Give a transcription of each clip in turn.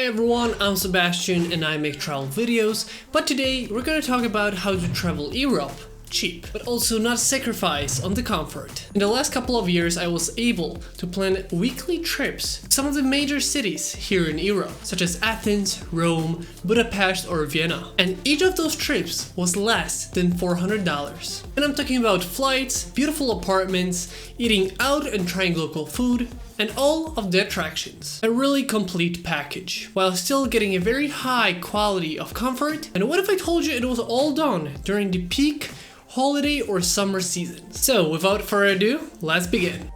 Hi everyone, I'm Sebastian and I make travel videos, but today we're gonna talk about how to travel Europe cheap, but also not sacrifice on the comfort. In the last couple of years I was able to plan weekly trips to some of the major cities here in Europe, such as Athens, Rome, Budapest or Vienna. And each of those trips was less than $400. And I'm talking about flights, beautiful apartments, eating out and trying local food, and all of the attractions. A really complete package, while still getting a very high quality of comfort. And what if I told you it was all done during the peak holiday or summer seasons? So without further ado, let's begin.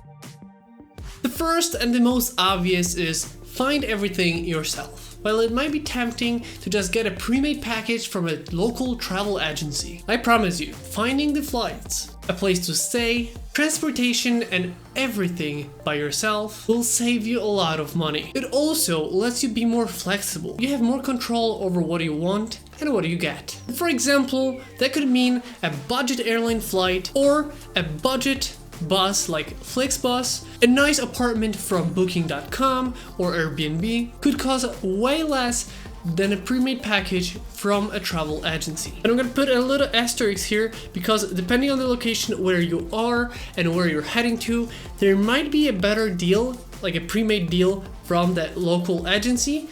The first and the most obvious is find everything yourself. While it might be tempting to just get a pre-made package from a local travel agency, I promise you, finding the flights, a place to stay, transportation and everything by yourself will save you a lot of money. It also lets you be more flexible. You have more control over what you want and what you get. For example, that could mean a budget airline flight or a budget bus like Flixbus. A nice apartment from booking.com or Airbnb could cost way less than a pre-made package from a travel agency. And I'm gonna put a little asterisk here because depending on the location where you are and where you're heading to, there might be a better deal, like a pre-made deal from that local agency.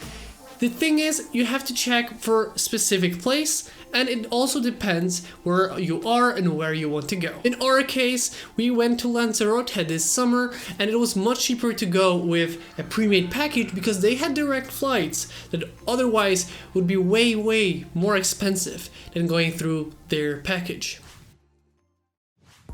The thing is, you have to check for a specific place, and it also depends where you are and where you want to go. In our case, we went to Lanzarote this summer, and it was much cheaper to go with a pre-made package because they had direct flights that otherwise would be way more expensive than going through their package.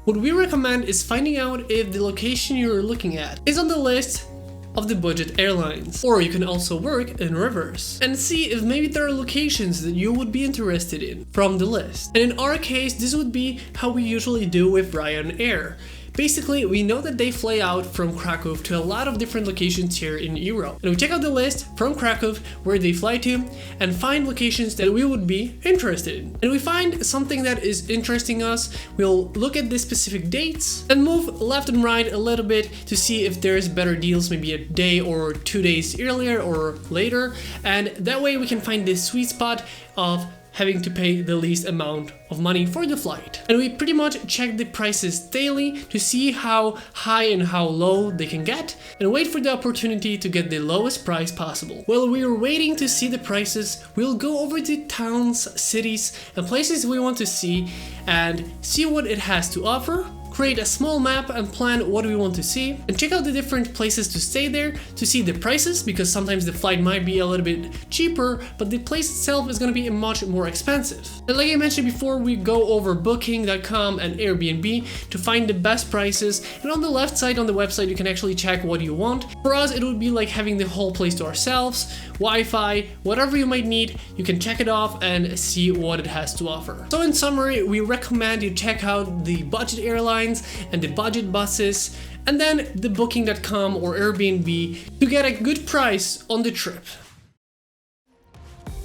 What we recommend is finding out if the location you're looking at is on the list of the budget airlines, or you can also work in reverse and see if maybe there are locations that you would be interested in from the list. And in our case, this would be how we usually do with Ryanair. Basically, we know that they fly out from Krakow to a lot of different locations here in Europe. And we check out the list from Krakow where they fly to and find locations that we would be interested in. And we find something that is interesting us, we'll look at the specific dates and move left and right a little bit to see if there's better deals, maybe a day or 2 days earlier or later. And that way we can find this sweet spot of having to pay the least amount of money for the flight. And we pretty much check the prices daily to see how high and how low they can get and wait for the opportunity to get the lowest price possible. While we're waiting to see the prices, we'll go over the towns, cities and places we want to see and see what it has to offer, create a small map and plan what we want to see, and check out the different places to stay there to see the prices, because sometimes the flight might be a little bit cheaper, but the place itself is going to be much more expensive. And like I mentioned before, we go over booking.com and Airbnb to find the best prices, and on the left side on the website you can actually check what you want. For us it would be like having the whole place to ourselves, Wi-Fi, whatever you might need, you can check it off and see what it has to offer. So in summary, we recommend you check out the budget airlines and the budget buses, and then the booking.com or Airbnb to get a good price on the trip.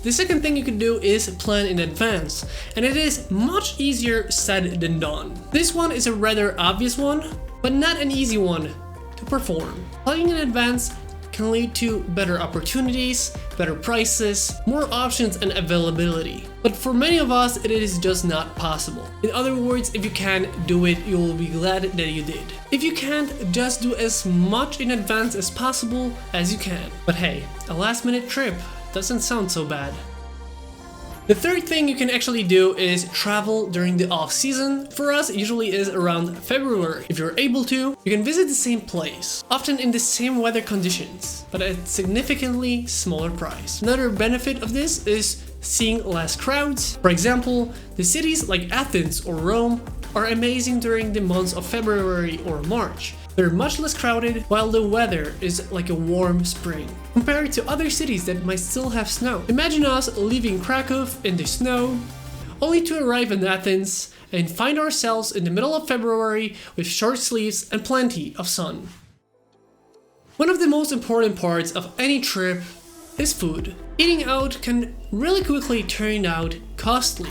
The second thing you can do is plan in advance, and it is much easier said than done. This one is a rather obvious one, but not an easy one to perform. Planning in advance can lead to better opportunities, better prices, more options and availability. But for many of us, it is just not possible. In other words, if you can do it, you will be glad that you did. If you can't, just do as much in advance as possible as you can. But hey, a last minute trip doesn't sound so bad. The third thing you can actually do is travel during the off-season. For us, it usually is around February. If you're able to, you can visit the same place, often in the same weather conditions, but at significantly smaller price. Another benefit of this is seeing less crowds. For example, the cities like Athens or Rome are amazing during the months of February or March. They're much less crowded while the weather is like a warm spring, compared to other cities that might still have snow. Imagine us leaving Krakow in the snow, only to arrive in Athens and find ourselves in the middle of February with short sleeves and plenty of sun. One of the most important parts of any trip is food. Eating out can really quickly turn out costly.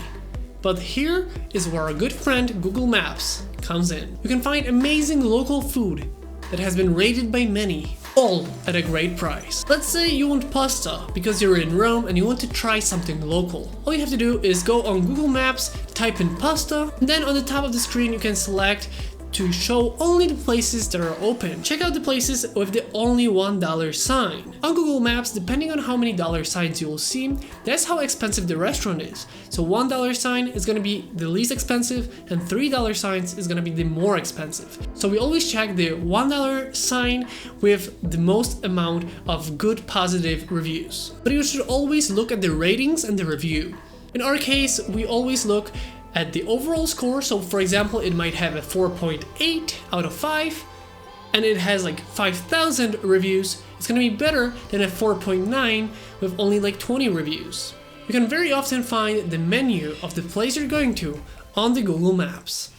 But here is where our good friend Google Maps comes in. You can find amazing local food that has been rated by many all at a great price. Let's say you want pasta because you're in Rome and you want to try something local. All you have to do is go on Google Maps, type in pasta, and then on the top of the screen you can select to show only the places that are open. Check out the places with the only $1 sign. On Google Maps, depending on how many dollar signs you will see, that's how expensive the restaurant is. So $1 sign is gonna be the least expensive and $3 signs is gonna be the more expensive. So we always check the $1 sign with the most amount of good positive reviews. But you should always look at the ratings and the review. In our case, we always look at the overall score. So for example, it might have a 4.8 out of 5 and it has like 5,000 reviews. It's gonna be better than a 4.9 with only like 20 reviews. You can very often find the menu of the place you're going to on the Google Maps.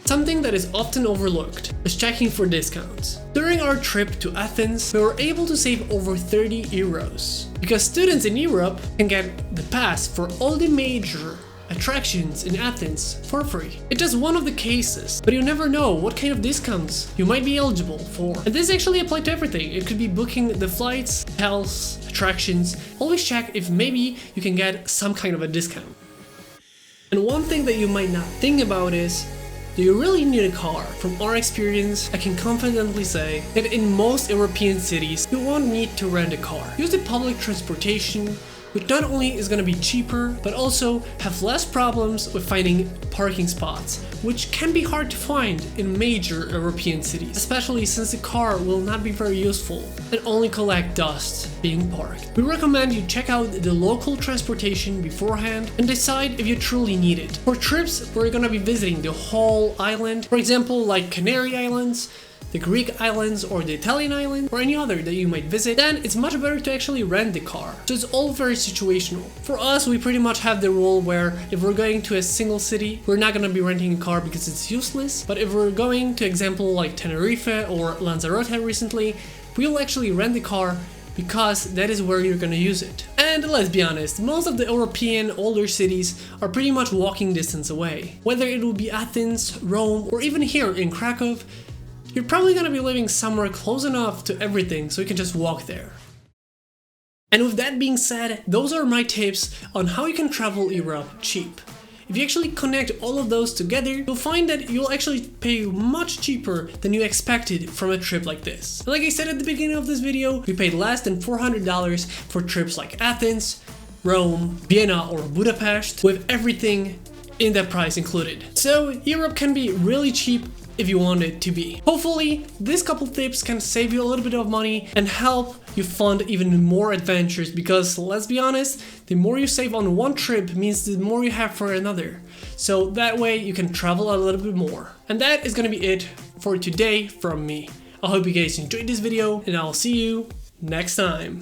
Something that is often overlooked is checking for discounts. During our trip to Athens, we were able to save over 30 euros because students in Europe can get the pass for all the major attractions in Athens for free. It's just one of the cases, but you never know what kind of discounts you might be eligible for. And this actually applies to everything. It could be booking the flights, hotels, attractions. Always check if maybe you can get some kind of a discount. And one thing that you might not think about is, do you really need a car? From our experience, I can confidently say that in most European cities, you won't need to rent a car. Use the public transportation, which not only is going to be cheaper, but also have less problems with finding parking spots, which can be hard to find in major European cities, especially since the car will not be very useful and only collect dust being parked. We recommend you check out the local transportation beforehand and decide if you truly need it. For trips where you're going to be visiting the whole island, for example like Canary Islands, the Greek islands or the Italian island or any other that you might visit, then it's much better to actually rent the car. So it's all very situational. For us, we pretty much have the rule where if we're going to a single city, we're not gonna be renting a car because it's useless. But if we're going to example like Tenerife or Lanzarote recently, we'll actually rent the car because that is where you're gonna use it. And let's be honest, most of the European older cities are pretty much walking distance away. Whether it will be Athens, Rome, or even here in Krakow, you're probably gonna be living somewhere close enough to everything so you can just walk there. And with that being said, those are my tips on how you can travel Europe cheap. If you actually connect all of those together, you'll find that you'll actually pay much cheaper than you expected from a trip like this. And like I said at the beginning of this video, we paid less than $400 for trips like Athens, Rome, Vienna or Budapest, with everything in that price included. So Europe can be really cheap if you want it to be. Hopefully, this couple tips can save you a little bit of money and help you fund even more adventures, because let's be honest, the more you save on one trip means the more you have for another. So that way you can travel a little bit more. And that is gonna be it for today from me. I hope you guys enjoyed this video and I'll see you next time.